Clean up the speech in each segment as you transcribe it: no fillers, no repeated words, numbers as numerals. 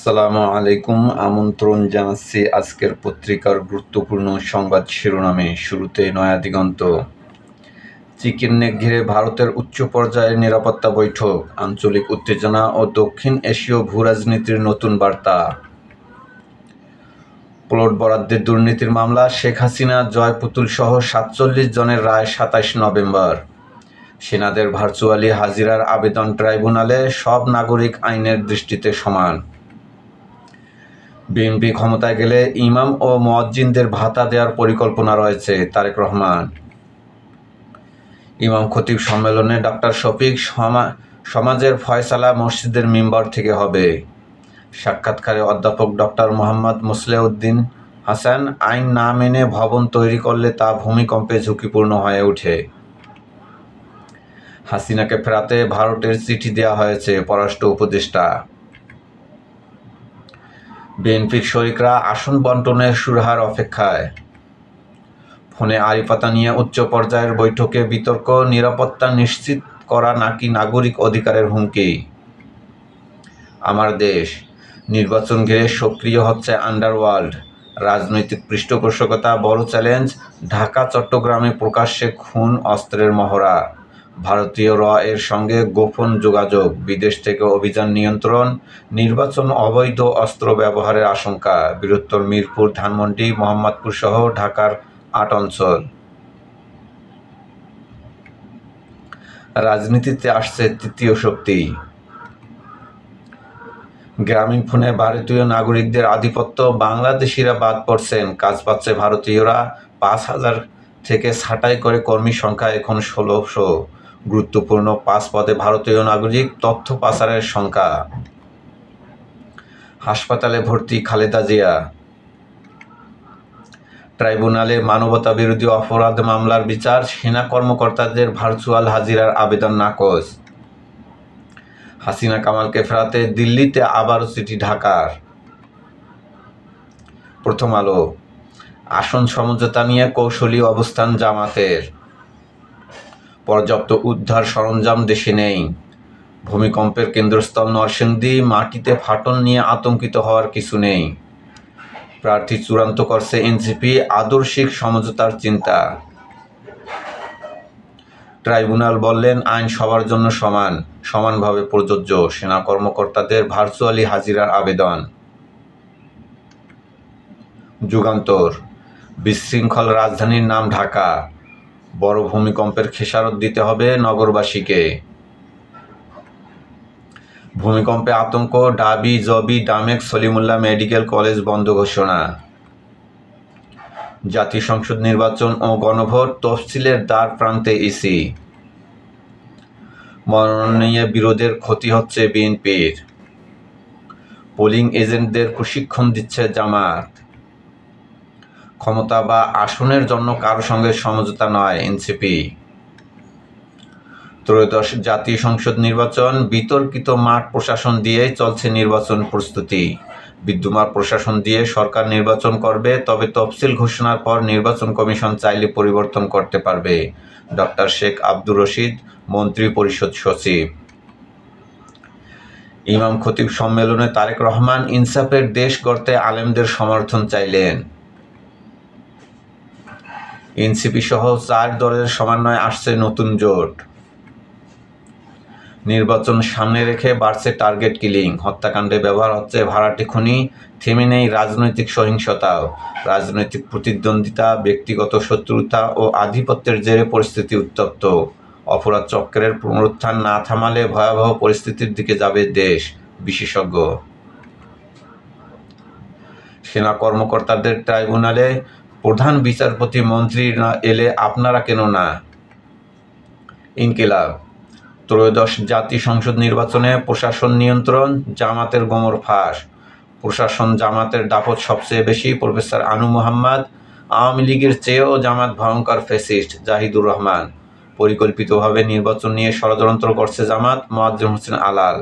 আসসালামু আলাইকুম। আমন্ত্রণ জানাচ্ছি আজকের পত্রিকার গুরুত্বপূর্ণ সংবাদ শিরোনামে। শুরুতেই নয়া দিগন্ত। চিকেন নেক ঘিরে ভারতের উচ্চ পর্যায়ের নিরাপত্তা বৈঠক, আঞ্চলিক উত্তেজনা ও দক্ষিণ এশীয় ভূরাজনীতির নতুন বার্তা। প্লট বরাদ্দের দুর্নীতির মামলা, শেখ হাসিনা, জয় পুতুল সহ ৪৭ জনের রায় ২৭ নভেম্বর। সেনাদের ভার্চুয়ালি হাজিরার আবেদন ট্রাইব্যুনালে, সব নাগরিক আইনের দৃষ্টিতে সমান। বিএনপি ক্ষমতায় গেলে ইমাম ও মুয়াজ্জিনদের ভাতা দেওয়ার পরিকল্পনা রয়েছে, তারেক রহমান। ইমাম খতিব সম্মেলনে ডক্টর শফিক, সমাজের ফয়সালা মসজিদের মিম্বর থেকে হবে। সাক্ষাৎকারে অধ্যাপক ডক্টর মোহাম্মদ মুসলেউদ্দিন হাসান, আইন না মেনে ভবন তৈরি করলে তা ভূমিকম্পে ঝুঁকিপূর্ণ হয়ে ওঠে। হাসিনাকে ফেরাতে ভারতের চিঠি দেওয়া হয়েছে, পররাষ্ট্র উপদেষ্টা। বিএনপির শরিকরা আসন বণ্টনের সুরাহার অপেক্ষায়। ফোনে আড়িপাতা নিয়ে উচ্চ পর্যায়ের বৈঠকে বিতর্ক, নিরাপত্তা নিশ্চিত করা নাকি নাগরিক অধিকারের হুমকি। আমার দেশ, নির্বাচন ঘিরে সক্রিয় হচ্ছে আন্ডারওয়ার্ল্ড, রাজনৈতিক পৃষ্ঠপোষকতা বড় চ্যালেঞ্জ। ঢাকা চট্টগ্রামে প্রকাশ্যে খুন, অস্ত্রের মহড়া। ভারতীয় এর সঙ্গে গোপন যোগাযোগ, বিদেশ থেকে অভিযান নিয়ন্ত্রণ। নির্বাচন অবৈধ অস্ত্র ব্যবহারের আশঙ্কা। বৃহত্তর মিরপুর, ধানমন্ডি, মোহাম্মদপুর সহ ঢাকার ৮ অঞ্চল। রাজনীতিতে আসছে তৃতীয় শক্তি। গ্রামীণ ফোনে ভারতীয় নাগরিকদের আধিপত্য, বাংলাদেশিরা বাদ পড়ছেন, কাজ পাচ্ছে ভারতীয়রা। ৫,০০০ থেকে ছাঁটাই করে কর্মী সংখ্যা এখন ১৬০০। গুরুত্বপূর্ণ ৫ পদে ভারতীয় নাগরিক, তথ্য পাচারের শঙ্কা। হাসপাতালে ভর্তি খালেদা জিয়া। ট্রাইব্যুনালে মানবতাবিরোধী অপরাধ মামলার বিচার, সেনা কর্মকর্তাদের ভার্চুয়াল হাজিরার আবেদন নাকচ। হাসিনা কামালকে ফেরাতে দিল্লিতে আবারও চিঠি ঢাকার। প্রথম আলো। আসন সমঝোতা নিয়ে কৌশলী অবস্থান জামাতের। পর্যাপ্ত উদ্ধার সরঞ্জাম দেশে নেই। ভূমিকম্পের কেন্দ্রস্থল নরসিংদী, মাটিতে ফাটল নিয়ে আতঙ্কিত হওয়ার কিছু নেই। প্রার্থী চূড়ান্ত করছে এনসিপি, আদর্শিক সমঝোতার চিন্তা। ট্রাইব্যুনাল বললেন, আইন সবার জন্য সমান, সমানভাবে প্রযোজ্য। সেনা কর্মকর্তাদের ভার্চুয়ালি হাজিরার আবেদন। যুগান্তর। বিশৃঙ্খল রাজধানীর নাম ঢাকা, বড় ভূমিকম্পের খেসারত দিতে হবে নগরবাসীকে। ভূমিকম্পে আতঙ্ক, ঢাবি, জবি, ডামেক, সলিমুল্লাহ মেডিকেল কলেজ বন্ধ ঘোষণা। জাতীয় সংসদ নির্বাচন ও গণভোট, তফসিলের দ্বার প্রান্তে ইসি। মনোনয়ন নিয়ে বিরোধের ক্ষতি হচ্ছে বিএনপির। পোলিং এজেন্টদের প্রশিক্ষণ দিচ্ছে জামাত। ক্ষমতা বা আসনের জন্য কারো সঙ্গে সমঝোতা নয় এনসিপি। ত্রয়োদশ জাতীয় সংসদ নির্বাচন, বিতর্কিত মাঠ প্রশাসন দিয়েই চলছে নির্বাচন প্রস্তুতি। বিদ্যমান প্রশাসন দিয়ে সরকার নির্বাচন করবে, তবে তফসিল ঘোষণার পর নির্বাচন কমিশন চাইলে পরিবর্তন করতে পারবে। ডক্টর শেখ আব্দুর রশিদ, মন্ত্রী পরিষদ সচিব। ইমাম খতিব সম্মেলনে তারেক রহমান, ইনসাফের দেশ গড়তে আলেমদের সমর্থন চাইলেন। এনসিপি সহ ৪ দলের সমন্বয়ে আসছে নতুন জোট। নির্বাচন সামনে রেখে বাড়ছে টার্গেট কিলিং, হত্যাকাণ্ডে ব্যবহার হচ্ছে ভাড়াটে খনি। থেমে নেই রাজনৈতিক সহিংসতাও। রাজনৈতিক প্রতিদ্বন্দ্বিতা, ব্যক্তিগত শত্রুতা ও আধিপত্যের জেরে পরিস্থিতি উত্তপ্ত। অপরাধ চক্রের পুনরুত্থান না থামালে ভয়াবহ পরিস্থিতির দিকে যাবে দেশ, বিশেষজ্ঞ। সেনা কর্মকর্তাদের ট্রাইব্যুনালে, প্রধান বিচারপতি মন্ত্রী না এলে আপনারা কেন না। ইনকিলাব। ত্রয়োদশ জাতীয় সংসদ নির্বাচনে প্রশাসন নিয়ন্ত্রণ, জামাতের গোমর ফাঁস। প্রশাসন জামাতের দাপট সবচেয়ে বেশি, প্রফেসর আনু মোহাম্মদ। আওয়ামী লীগের চেয়েও জামাত ভয়ঙ্কর ফ্যাসিস্ট, জাহিদুর রহমান। পরিকল্পিতভাবে নির্বাচন নিয়ে ষড়যন্ত্র করছে জামাত, মোয়াজ্জেম হোসেন আলাল।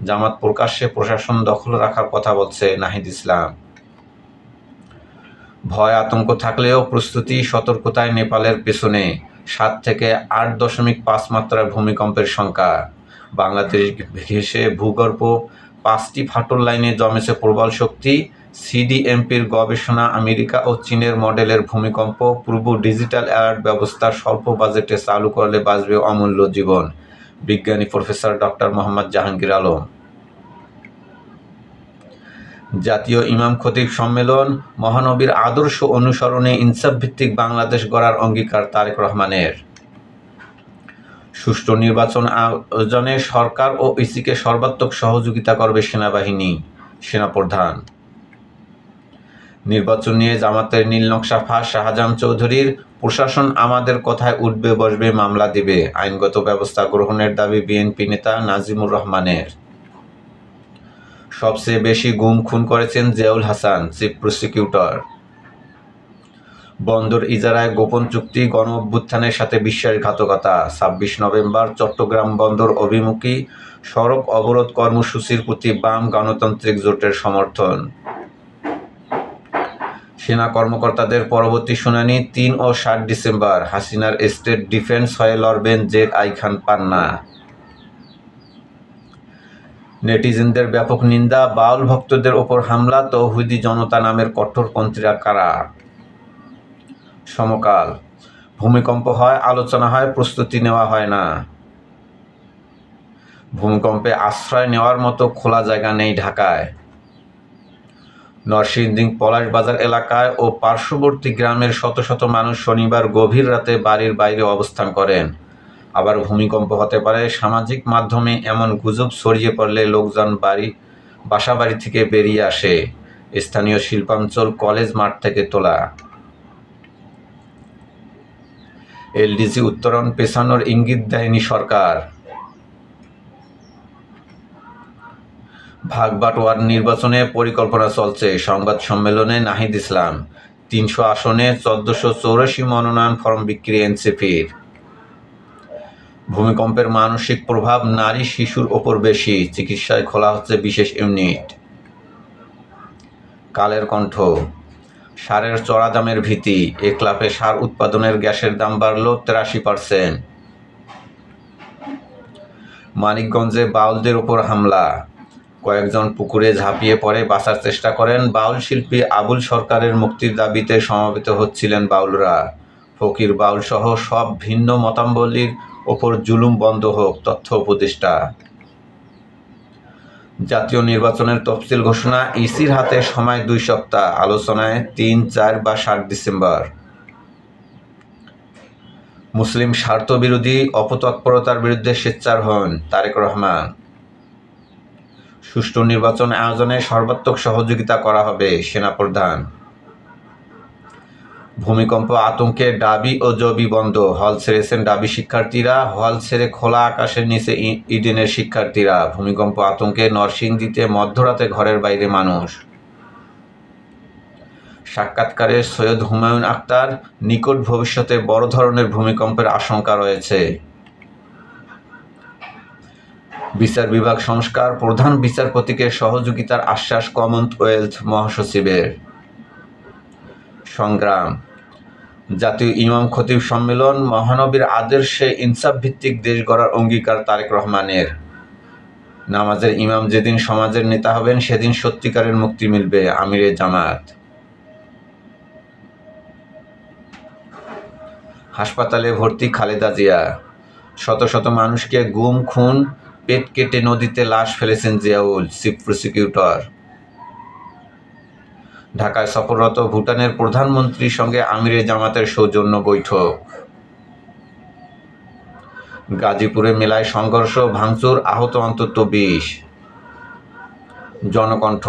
জামাত প্রকাশ্যে প্রশাসন দখল রাখার কথা বলছে, নাহিদ ইসলাম। ভয় আতঙ্ক থাকলেও প্রস্তুতি, সতর্কতায় নেপালের পেছনে। ৭ থেকে ৮.৫ মাত্রার ভূমিকম্পের শঙ্কা। বাংলাদেশ ঘেঁষে ভূগর্ভ 5টি ফাটল লাইনে জমেছে প্রবল শক্তি। সিডিএমপির গবেষণা, আমেরিকা ও চীনের মডেলের ভূমিকম্প পূর্ব ডিজিটাল অ্যালার্ট ব্যবস্থা স্বল্প বাজেটে চালু করলে বাঁচবে অমূল্য জীবন। বিজ্ঞানী প্রফেসর ডক্টর মোহাম্মদ জাহাঙ্গীর আলম। জাতীয় ইমাম খতিব সম্মেলন, মহানবীর আদর্শ অনুসরণে ইনসাফভিত্তিক বাংলাদেশ গড়ার অঙ্গীকার তারেক রহমানের। সুষ্ঠু নির্বাচন আয়োজনে সরকার ও ইসিকে সর্বাত্মক সহযোগিতা করবে সেনাবাহিনী, সেনাপ্রধান। নির্বাচন নিয়ে জামাতের নীলনকশা ফাঁস শাহজাহান চৌধুরীর। প্রশাসন আমাদের কথায় উঠবে বসবে, মামলা দেবে, আইনগত ব্যবস্থা গ্রহণের দাবি বিএনপি নেতা নাজিমুর রহমানের। সবচেয়ে বেশি গুম খুন করেছেন জিয়াউল হাসান, চিফ প্রসিকিউটর। বন্দর ইজারায় গোপন চুক্তি, গণ অভ্যুত্থানের সাথে বিশ্বাসঘাতকতা। 26 নভেম্বর চট্টগ্রাম বন্দর অভিমুখী সড়ক অবরোধ কর্মসূচির প্রতি বাম গণতান্ত্রিক জোটের সমর্থন। সেনা কর্মকর্তাদের পরবর্তী শুনানি 3 ও 7 ডিসেম্বর। হাসিনার স্টেট ডিফেন্স হয়ে লড়বেন জেড.আই খান পান্না। নেটিজেনদের ব্যাপক নিন্দা, বাউল ভক্তদের ওপর হামলা, তৌহিদি জনতা নামের কট্টরপন্থীরা কারা। সমকাল, ভূমিকম্প হয়, আলোচনা হয়, প্রস্তুতি নেওয়া হয় না। ভূমিকম্পে আশ্রয় নেওয়ার মতো খোলা জায়গা নেই ঢাকায়। নরসিংদী পলাশবাজার এলাকায় ও পার্শ্ববর্তী গ্রামের শত শত মানুষ শনিবার গভীর রাতে বাড়ির বাইরে অবস্থান করেন। আবার ভূমিকম্প হতে পারে, সামাজিক মাধ্যমে এমন গুজব ছড়িয়ে পড়লে লোকজন বাসাবাড়ি থেকে বেরিয়ে আসে। স্থানীয় শিল্পাঞ্চল কলেজ মাঠ থেকে তোলা। এলডিসি উত্তরণ পেছানোর ইঙ্গিত দেয়নি সরকার। ভাগবাটোয়ার নির্বাচনে পরিকল্পনা চলছে, সংবাদ সম্মেলনে নাহিদ ইসলাম। 300 আসনে 1484 মনোনয়ন ফরম বিক্রি এনসিপির। ভূমিকম্পের মানসিক প্রভাব নারী শিশুর ওপর বেশি, চিকিৎসায় খোলা হচ্ছে বিশেষ ইউনিট। কালের কণ্ঠ, সারের চড়া দামের ভীতি, একলাফে সার উৎপাদনের গ্যাসের দাম বাড়ল 83%। মানিকগঞ্জে বাউলদের ওপর হামলা, কয়েকজন পুকুরে ঝাঁপিয়ে পড়ে বাঁচার চেষ্টা করেন। বাউল শিল্পী আবুল সরকারের মুক্তির দাবিতে সমবেত হচ্ছিলেন বাউলরা। ফকির বাউল সহ সব ভিন্ন মতাবলম্বীর ওপর জুলুম বন্ধ হোক, তথ্য উপদেষ্টা। জাতীয় নির্বাচনের তফসিল ঘোষণা, ইসির হাতে সময় 2 সপ্তাহ, আলোচনায় 3, 4 বা 7 ডিসেম্বর। মুসলিম স্বার্থবিরোধী অপতৎপরতার বিরুদ্ধে সোচ্চার হন তারেক রহমান। সুষ্ঠু নির্বাচন আয়োজনে সর্বাত্মক সহযোগিতা করা হবে, সেনাপ্রধান। ভূমিকম্প আতঙ্কে ডাবি ও জবি বন্ধ, হল ছেড়েছেন ডাবি শিক্ষার্থীরা। হল ছেড়ে খোলা আকাশের নিচে ইডেনের শিক্ষার্থীরা। ভূমিকম্প আতঙ্কে নরসিংদীতে মধ্যরাতে ঘরের বাইরে মানুষ। সাক্ষাৎকারে সৈয়দ হুমায়ুন আখতার, নিকট ভবিষ্যতে বড় ধরনের ভূমিকম্পের আশঙ্কা রয়েছে। বিচার বিভাগ সংস্কার, প্রধান বিচারপতিকে সহযোগিতার আশ্বাস কমনওয়েলথ মহাসচিবের। সংগ্রাম, জাতীয় ইমাম খতিব সম্মেলন, মহানবীর আদর্শে ইনসাফ ভিত্তিক দেশ গড়ার অঙ্গীকার তারেক রহমানের। নামাজের ইমাম যেদিন সমাজের নেতা হবেন সেদিন সত্যিকারের মুক্তি মিলবে, আমিরে জামাত। হাসপাতালে ভর্তি খালেদা জিয়া, শত শত মানুষকে গুম খুন, পেট কেটে নদীতে লাশ ফেলেছেন জিয়াউল, চিফ প্রসিকিউটর। ঢাকায় সফররত ভুটানের প্রধানমন্ত্রীর সঙ্গে আমিরে জামাতের সৌজন্য বৈঠক। গাজীপুরে মেলায় সংঘর্ষ, ভাঙচুর, আহত অন্তত 20। জনকণ্ঠ,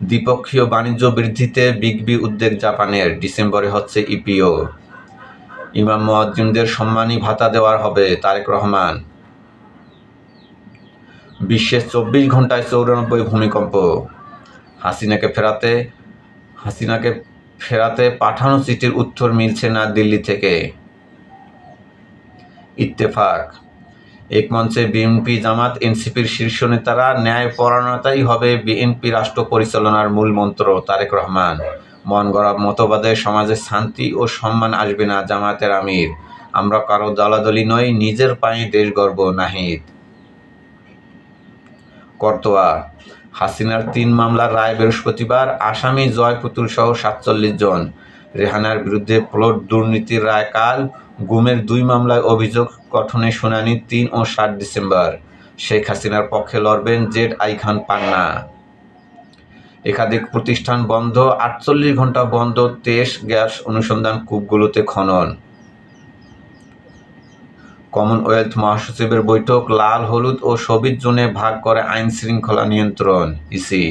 দ্বিপক্ষীয় বাণিজ্য বৃদ্ধিতে বিগ উদ্বেগ জাপানের, ডিসেম্বরে হচ্ছে ইপিও। ইমাম মুয়াজ্জিনদের সম্মানী ভাতা দেওয়ার হবে, তারেক রহমান। বিশ্বে 24 ঘন্টায় 94 ভূমিকম্প। হাসিনাকে ফেরাতে পাঠানো চিঠির উত্তর মিলছে না দিল্লি থেকে। ইত্তেফাক, এক মঞ্চে বিএনপি জামাত এনসিপির শীর্ষ নেতারা, ন্যায়পরায়ণতাই হবে বিএনপি রাষ্ট্র পরিচালনার মূল মন্ত্র, তারেক রহমান। মন গড়া মতবাদে সমাজে শান্তি ও সম্মান আসবে না, জামায়াতের আমির। আমরা কারো দলাদলি নই, নিজের পায়ে দেশ গড়ব, নাহিদ। করতোয়া। হাসিনার ৩ মামলার রায় বৃহস্পতিবার। আসামি জয় পুতুল সহ ৪৭ জন। রেহানার বিরুদ্ধে প্লট দুর্নীতির রায় কাল। গুমের ২ মামলায় অভিযোগ গঠনের শুনানি ৩ ও ৭ ডিসেম্বর। শেখ হাসিনার পক্ষে লড়বেন জেড আই খান পান্না। একাধিক প্রতিষ্ঠান বন্ধ, ৪৮ ঘণ্টা বন্ধ তেজ গ্যাস অনুসন্ধান কূপগুলোতে খনন। কমনওয়েলথ মহাসচিবের বৈঠক। লাল, হলুদ ও সবুজ জোনে ভাগ করে আইন শৃঙ্খলা নিয়ন্ত্রণ। ইসি।